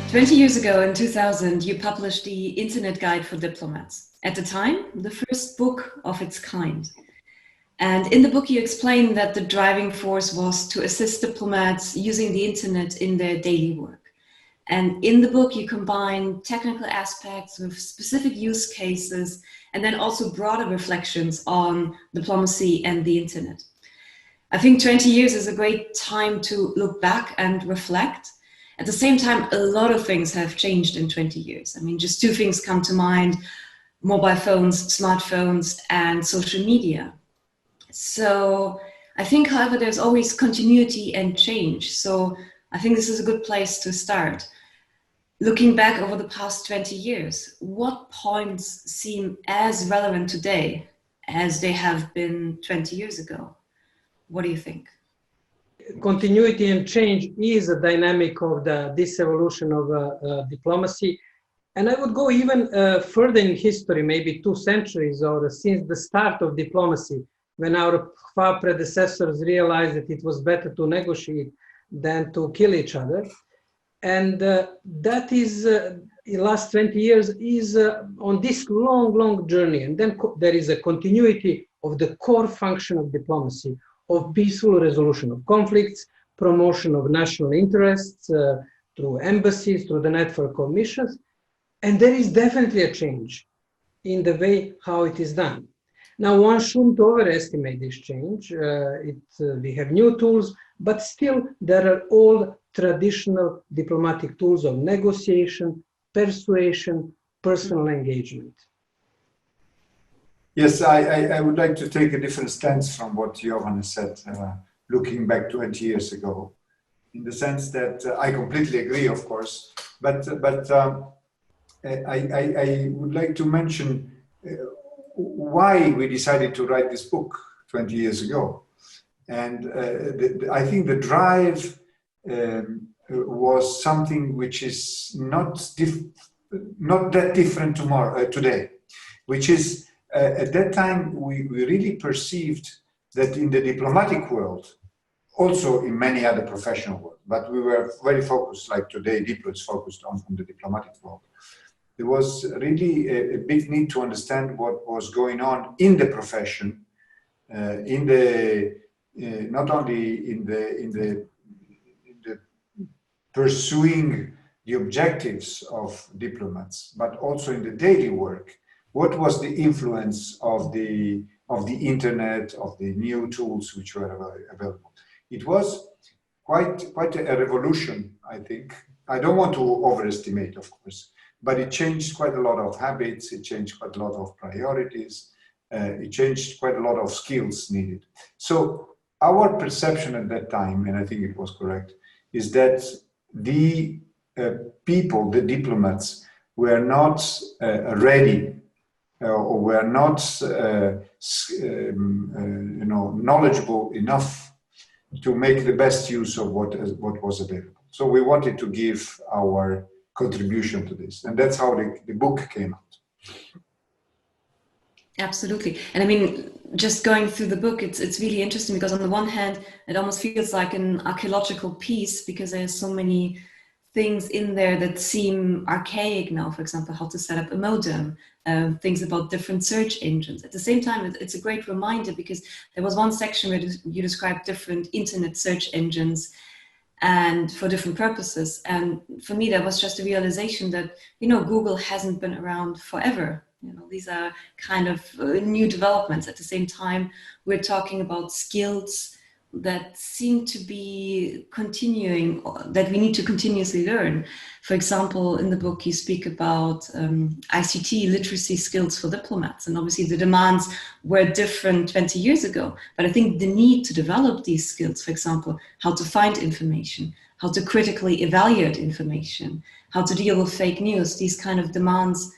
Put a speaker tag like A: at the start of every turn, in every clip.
A: 20 years ago, in 2000, you published the Internet Guide for Diplomats. At the time, the first book of its kind. And in the book, you explained that the driving force was to assist diplomats using the internet in their daily work. And in the book, you combine technical aspects with specific use cases, and then also broader reflections on diplomacy and the internet. I think 20 years is a great time to look back and reflect. At the same time, a lot of things have changed in 20 years. I mean, just two things come to mind: mobile phones, smartphones, and social media. So I think, however, there's always continuity and change. So I think this is a good place to start. Looking back over the past 20 years, what points seem as relevant today as they have been 20 years ago? What do you think?
B: Continuity and change is a dynamic of this evolution of diplomacy. And I would go even further in history, maybe 2 centuries or since the start of diplomacy, when our far predecessors realized that it was better to negotiate than to kill each other. And that is, in the last 20 years, is on this long journey. And then there is a continuity of the core function of diplomacy, of peaceful resolution of conflicts, promotion of national interests through embassies, through the network of missions. And there is definitely a change in the way how it is done. Now, one shouldn't overestimate this change. We have new tools, but still there are old traditional diplomatic tools of negotiation, persuasion, personal engagement.
C: Yes, I would like to take a different stance from what Jovan said, looking back 20 years ago, in the sense that I completely agree, of course, but I would like to mention why we decided to write this book 20 years ago. And I think the drive was something which is not that different today, which is at that time we really perceived that in the diplomatic world, also in many other professional world, but we were very focused, like today, Diplo is focused on the diplomatic world. There was really a big need to understand what was going on in the profession, not only in the pursuing the objectives of diplomats, but also in the daily work. What was the influence of the internet, of the new tools which were available? It was quite a revolution, I think. I don't want to overestimate, of course, but it changed quite a lot of habits, it changed quite a lot of priorities, it changed quite a lot of skills needed. So our perception at that time, and I think it was correct, is that the people, the diplomats, were not ready or were not knowledgeable enough to make the best use of what was available. So we wanted to give our contribution to this, and that's how the book came out.
A: Absolutely. And I mean, just going through the book, it's really interesting because on the one hand, it almost feels like an archaeological piece because there's so many things in there that seem archaic now. For example, how to set up a modem, things about different search engines. At the same time, it's a great reminder because there was one section where you described different internet search engines and for different purposes. And for me, that was just a realization that, Google hasn't been around forever. These are kind of new developments. At the same time, we're talking about skills that seem to be continuing, that we need to continuously learn. For example, in the book, you speak about ICT literacy skills for diplomats. And obviously the demands were different 20 years ago. But I think the need to develop these skills, for example, how to find information, how to critically evaluate information, how to deal with fake news, these kind of demands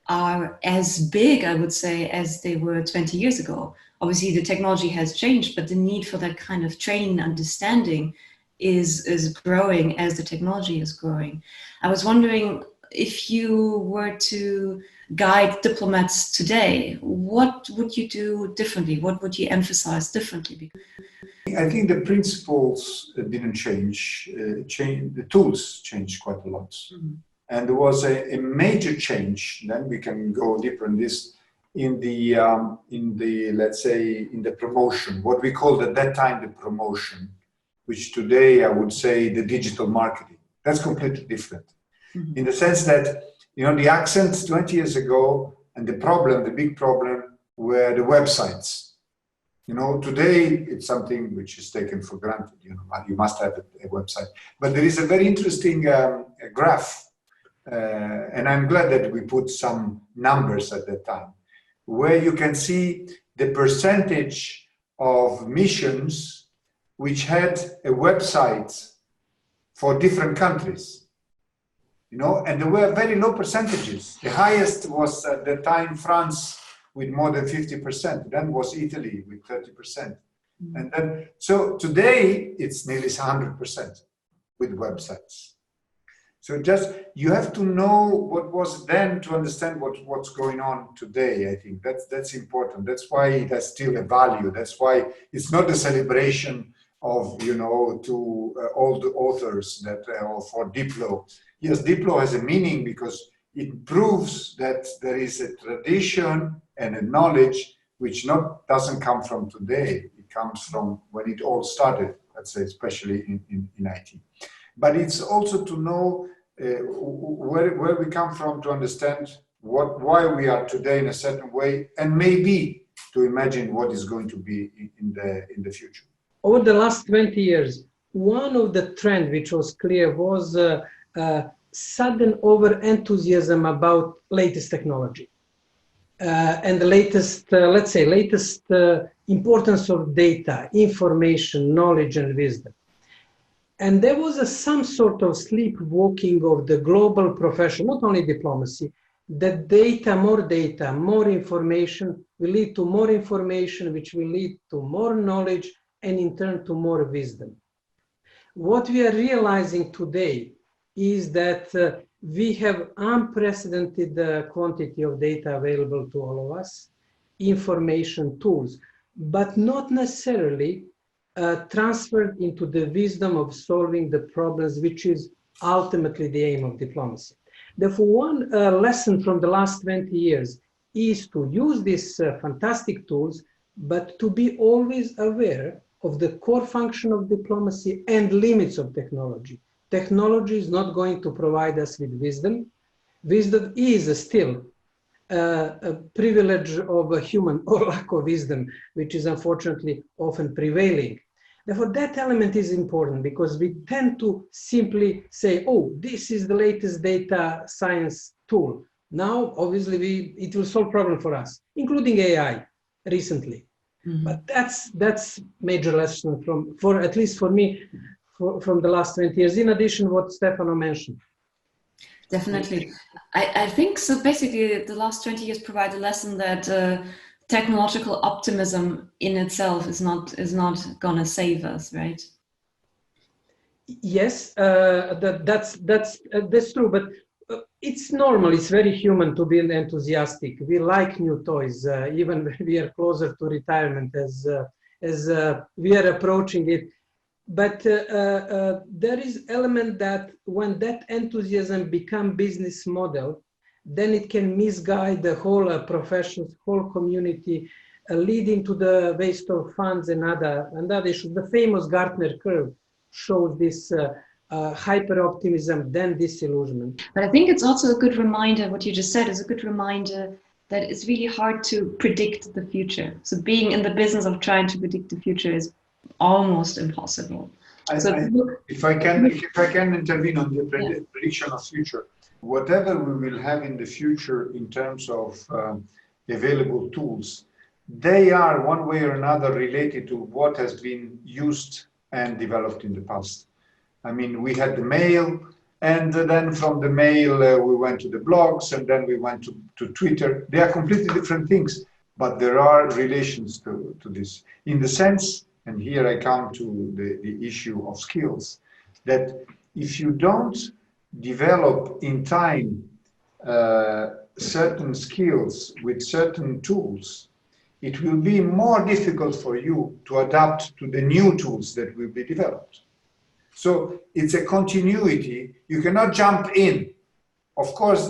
A: are as big, I would say, as they were 20 years ago. Obviously, the technology has changed, but the need for that kind of training and understanding is growing as the technology is growing. I was wondering if you were to guide diplomats today, what would you do differently? What would you emphasize differently?
C: I think the principles didn't change. The tools changed quite a lot. Mm-hmm. And there was a major change, then we can go deeper in this, in the let's say, in the promotion, what we called at that time the promotion, which today I would say the digital marketing. That's completely different. Mm-hmm. In the sense that, you know, the accents 20 years ago and the big problem were the websites. You know, today it's something which is taken for granted. You know, you must have a website. But there is a very interesting graph, and I'm glad that we put some numbers at that time, where you can see the percentage of missions which had a website for different countries. You know, and there were very low percentages. The highest was at the time France, with more than 50%. Then was Italy with 30%. Mm-hmm. And then, so today it's nearly 100% with websites. So just, you have to know what was then to understand what's going on today. I think that's important. That's why it has still a value. That's why it's not a celebration of, you know, to all the authors that for Diplo. Yes, Diplo has a meaning because it proves that there is a tradition and a knowledge which doesn't come from today. It comes from when it all started, let's say, especially in IT. But it's also to know where we come from, to understand why we are today in a certain way, and maybe to imagine what is going to be in the future.
B: Over the last 20 years, one of the trends which was clear was sudden over-enthusiasm about latest technology and the latest, latest importance of data, information, knowledge, and wisdom. And there was some sort of sleepwalking of the global profession, not only diplomacy, that data, more information will lead to more information, which will lead to more knowledge, and in turn to more wisdom. What we are realizing today is that we have unprecedented quantity of data available to all of us, information tools, but not necessarily transferred into the wisdom of solving the problems, which is ultimately the aim of diplomacy. Therefore, one lesson from the last 20 years is to use these fantastic tools, but to be always aware of the core function of diplomacy and limits of technology. Technology is not going to provide us with wisdom. Wisdom is still a privilege of a human, or lack of wisdom, which is unfortunately often prevailing. Therefore, that element is important because we tend to simply say, oh, this is the latest data science tool. Now, obviously, it will solve problem for us, including AI recently. Mm-hmm. But that's major lesson for at least for me, from the last 20 years, in addition to what Stefano mentioned.
A: Definitely. I think so. Basically, the last 20 years provide a lesson that technological optimism in itself is not going to save us, right?
B: Yes, that's true. But it's normal. It's very human to be enthusiastic. We like new toys, even when we are closer to retirement, as we are approaching it. But there is element that when that enthusiasm become business model, then it can misguide the whole profession, whole community, leading to the waste of funds and other issues. The famous Gartner curve shows this hyper optimism, then disillusionment.
A: But I think it's also a good reminder. What you just said is a good reminder that it's really hard to predict the future. So being in the business of trying to predict the future is almost impossible.
C: If I can intervene on the prediction of future, whatever we will have in the future in terms of available tools, they are one way or another related to what has been used and developed in the past. I mean, we had the mail, and then from the mail we went to the blogs, and then we went to Twitter. They are completely different things, but there are relations to this. In the sense, and here I come to the issue of skills, that if you don't develop in time certain skills with certain tools, it will be more difficult for you to adapt to the new tools that will be developed. So it's a continuity. You cannot jump in. Of course,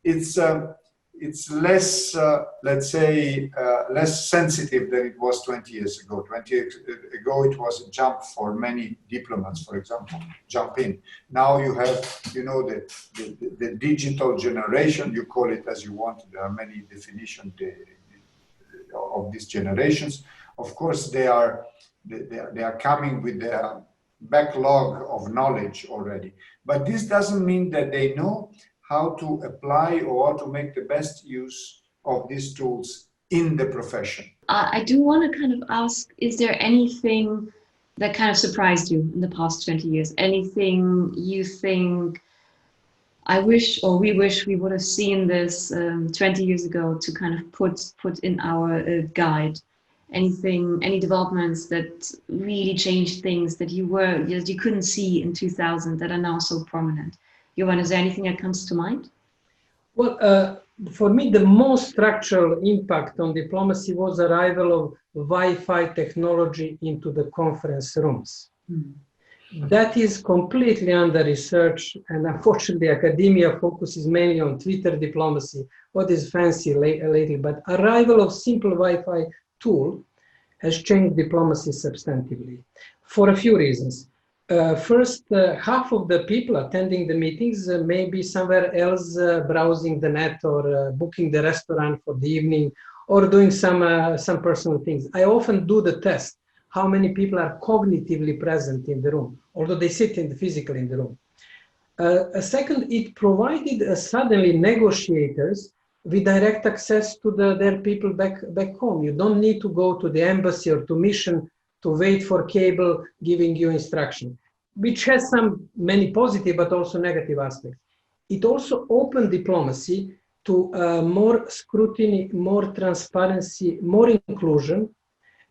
C: it's less, let's say, less sensitive than it was 20 years ago. 20 years ago, it was a jump for many diplomats, for example, jump in. Now you have, you know, the digital generation, you call it as you want. There are many definitions of these generations. Of course, they are coming with their backlog of knowledge already. But this doesn't mean that they know how to apply or how to make the best use of these tools in the profession.
A: I do want to kind of ask, is there anything that kind of surprised you in the past 20 years? Anything you think, I wish or we wish we would have seen this 20 years ago to kind of put in our guide? Anything, any developments that really changed things that you couldn't see in 2000 that are now so prominent? Jovan, is there anything that comes to mind?
B: Well, for me, the most structural impact on diplomacy was the arrival of Wi-Fi technology into the conference rooms. That is completely under research, and unfortunately, academia focuses mainly on Twitter diplomacy, what is fancy lately, but arrival of simple Wi-Fi tool has changed diplomacy substantively for a few reasons. First, half of the people attending the meetings may be somewhere else browsing the net or booking the restaurant for the evening or doing some personal things. I often do the test, how many people are cognitively present in the room, although they sit physically in the room. Second, it provided suddenly negotiators with direct access to their people back home. You don't need to go to the embassy or to mission to wait for cable giving you instruction, which has many positive but also negative aspects. It also opened diplomacy to more scrutiny, more transparency, more inclusion.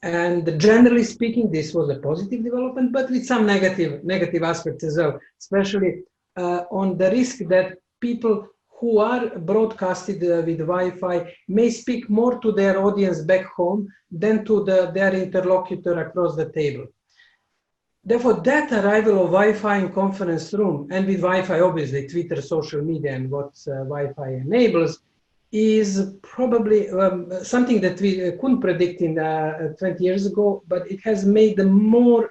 B: And generally speaking, this was a positive development, but with some negative aspects as well, especially on the risk that people who are broadcasted with Wi-Fi may speak more to their audience back home than to their interlocutor across the table. Therefore, that arrival of Wi-Fi in conference room, and with Wi-Fi, obviously, Twitter, social media, and what Wi-Fi enables, is probably something that we couldn't predict in 20 years ago, but it has made a more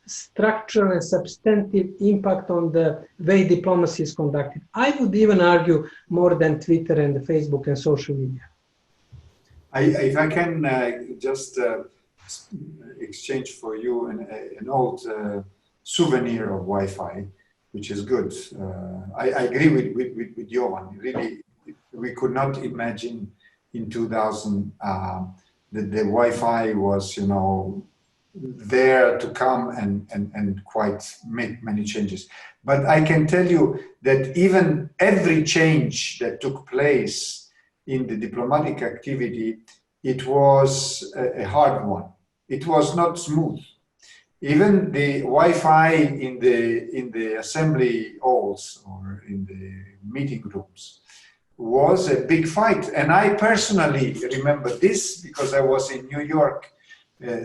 B: structural and substantive impact on the way diplomacy is conducted. I would even argue more than Twitter and Facebook and social media.
C: If I can just exchange for you an old souvenir of Wi-Fi, which is good. I agree with Jovan. Really, we could not imagine in 2000 that the Wi-Fi was, you know, there to come and quite make many changes. But I can tell you that even every change that took place in the diplomatic activity, it was a hard one. It was not smooth. Even the Wi-Fi in the assembly halls or in the meeting rooms was a big fight. And I personally remember this because I was in New York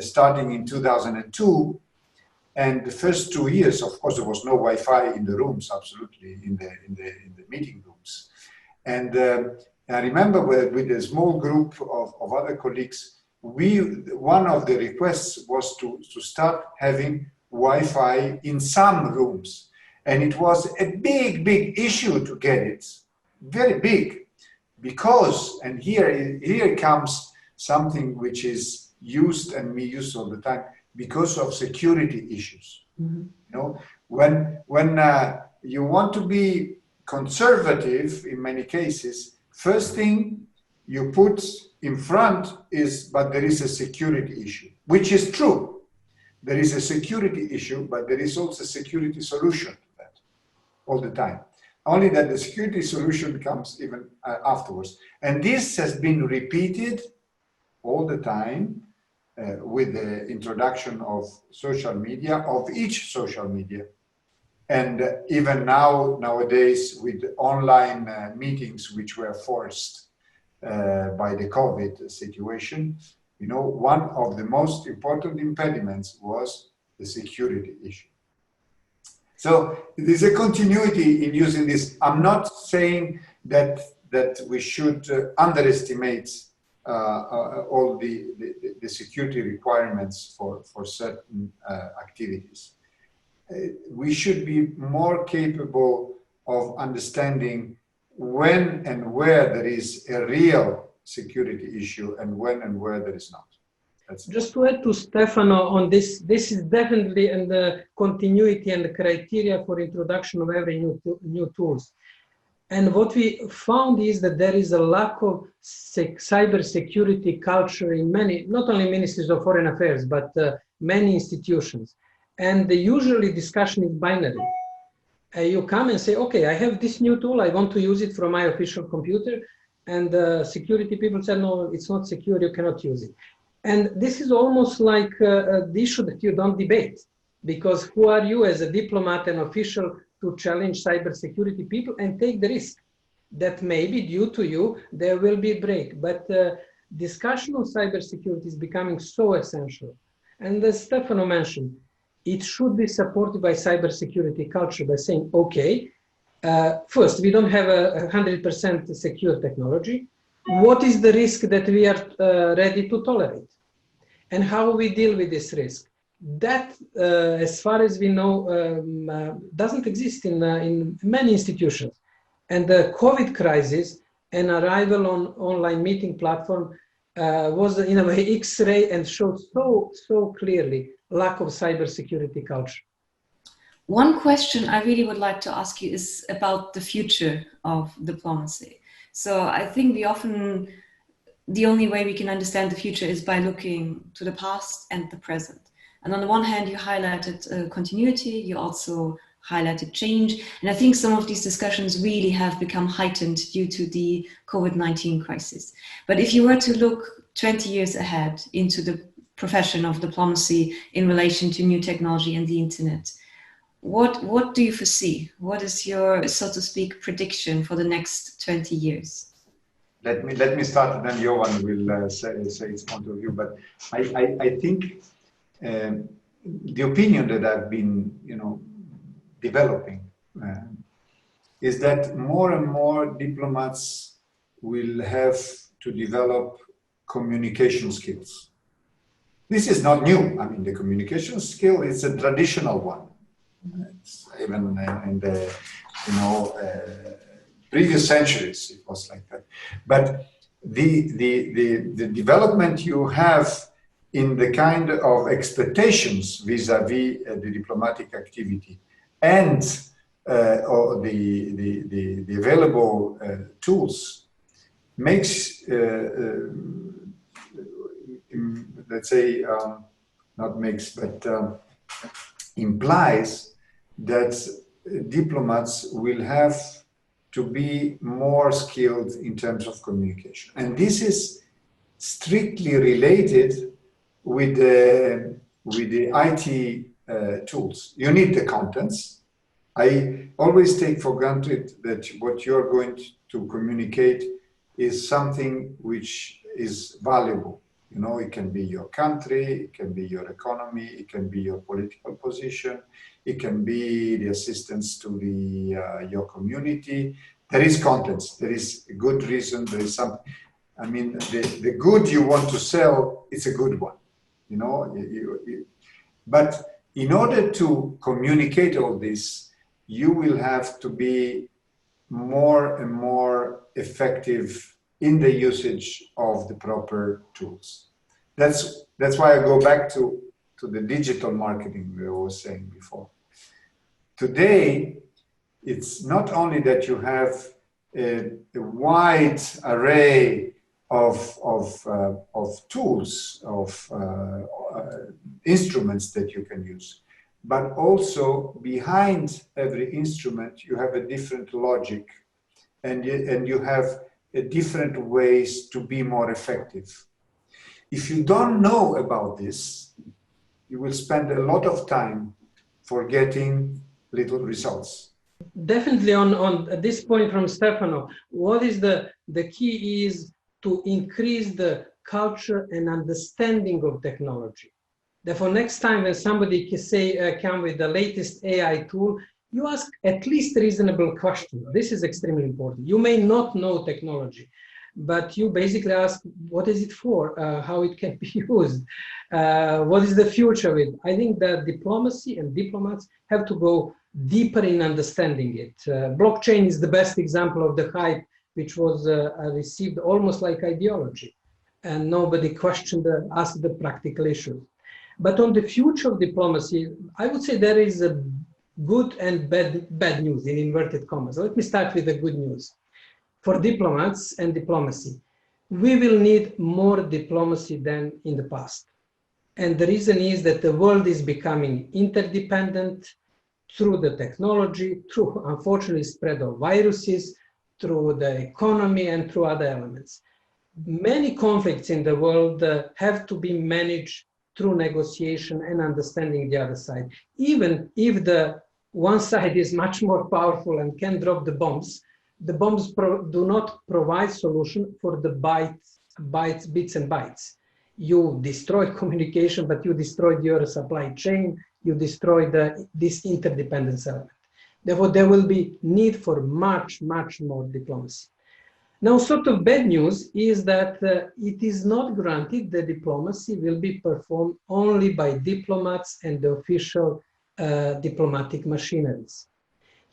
C: starting in 2002, and the first 2 years, of course, there was no Wi-Fi in the rooms, absolutely, in the meeting rooms. And I remember with a small group of other colleagues, one of the requests was to start having Wi-Fi in some rooms. And it was a big issue to get it, very big, because, and here comes something which is used and we use all the time, because of security issues. Mm-hmm. You know, when you want to be conservative in many cases, first thing you put in front is, but there is a security issue, which is true. There is a security issue, but there is also a security solution to that all the time. Only that the security solution comes even afterwards. And this has been repeated all the time with the introduction of social media, of each social media. And even nowadays with online meetings which were forced. by the COVID situation, you know, one of the most important impediments was the security issue. So there's a continuity in using this. I'm not saying that we should underestimate all the security requirements for certain activities. We should be more capable of understanding when and where there is a real security issue and when and where there is not.
B: Just to add to Stefano on this, this is definitely in the continuity and the criteria for introduction of every new tools. And what we found is that there is a lack of cyber security culture in many, not only ministries of foreign affairs, but many institutions. And usually discussion is binary. You come and say, okay, I have this new tool, I want to use it from my official computer. And security people say, no, it's not secure, you cannot use it. And this is almost like the issue that you don't debate, because who are you as a diplomat and official to challenge cybersecurity people and take the risk that maybe due to you there will be a break. But discussion on cybersecurity is becoming so essential. And as Stefano mentioned, it should be supported by cybersecurity culture by saying, okay, first, we don't have a 100% secure technology. What is the risk that we are ready to tolerate? And how we deal with this risk? That, as far as we know, doesn't exist in many institutions. And the COVID crisis and arrival on online meeting platform was in a way X-ray and showed so clearly lack of cybersecurity culture.
A: One question I really would like to ask you is about the future of diplomacy. So I think the only way we can understand the future is by looking to the past and the present. And on the one hand, you highlighted continuity, you also highlighted change. And I think some of these discussions really have become heightened due to the COVID-19 crisis. But if you were to look 20 years ahead into the profession of diplomacy in relation to new technology and the internet, what do you foresee? What is your, so to speak, prediction for the next 20 years?
C: Let me start, and then Jovan will say its point of view. But I think the opinion that I've been, developing is that more and more diplomats will have to develop communication skills. This is not new. I mean, the communication skill is a traditional one. It's even in the, previous centuries, it was like that. But the development you have in the kind of expectations vis-a-vis the diplomatic activity and or the available tools makes, let's say, not makes, but implies that diplomats will have to be more skilled in terms of communication. And this is strictly related with the IT tools. You need the contents. I always take for granted that what you're going to communicate is something which is valuable. It can be your country, it can be your economy, it can be your political position, it can be the assistance to your community. There is contents, there is a good reason, there is some, I mean, the good you want to sell, it's a good one, But in order to communicate all this, you will have to be more and more effective in the usage of the proper tools. That's why I go back to the digital marketing we were saying before. Today, it's not only that you have a wide array of tools, of instruments that you can use, but also behind every instrument you have a different logic, and you have different ways to be more effective. If you don't know about this, you will spend a lot of time for getting little results.
B: Definitely on this point from Stefano, what is the key is to increase the culture and understanding of technology. Therefore, next time when somebody can say, come with the latest AI tool, you ask at least reasonable questions. This is extremely important. You may not know technology, but you basically ask, what is it for? How it can be used? What is the future of it? I think that diplomacy and diplomats have to go deeper in understanding it. Blockchain is the best example of the hype, which was received almost like ideology, and nobody questioned, asked the practical issues. But on the future of diplomacy, I would say there is a good and bad news in inverted commas. Let me start with the good news. For diplomats and diplomacy, we will need more diplomacy than in the past. And the reason is that the world is becoming interdependent through the technology, through, unfortunately, spread of viruses, through the economy, and through other elements. Many conflicts in the world have to be managed through negotiation and understanding the other side. Even if the one side is much more powerful and can drop the bombs do not provide solution for the bits and bytes. You destroy communication, but you destroy your supply chain, you destroy this interdependence element. Therefore, there will be need for much, much more diplomacy. Now, sort of bad news is that it is not granted that diplomacy will be performed only by diplomats and the official diplomatic machineries.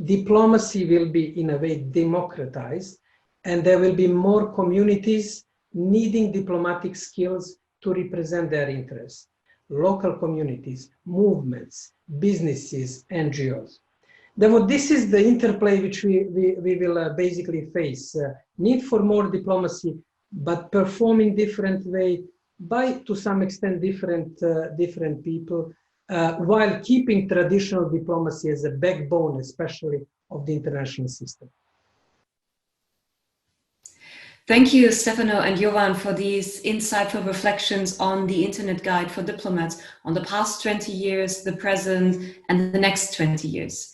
B: Diplomacy will be, in a way, democratized, and there will be more communities needing diplomatic skills to represent their interests. Local communities, movements, businesses, NGOs. Therefore, this is the interplay which we will basically face. Need for more diplomacy, but performing different way by, to some extent, different people, while keeping traditional diplomacy as a backbone, especially of the international system.
A: Thank you, Stefano and Jovan, for these insightful reflections on the Internet Guide for Diplomats, on the past 20 years, the present, and the next 20 years.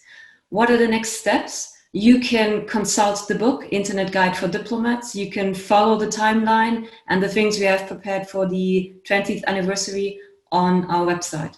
A: What are the next steps? You can consult the book, Internet Guide for Diplomats. You can follow the timeline and the things we have prepared for the 20th anniversary on our website.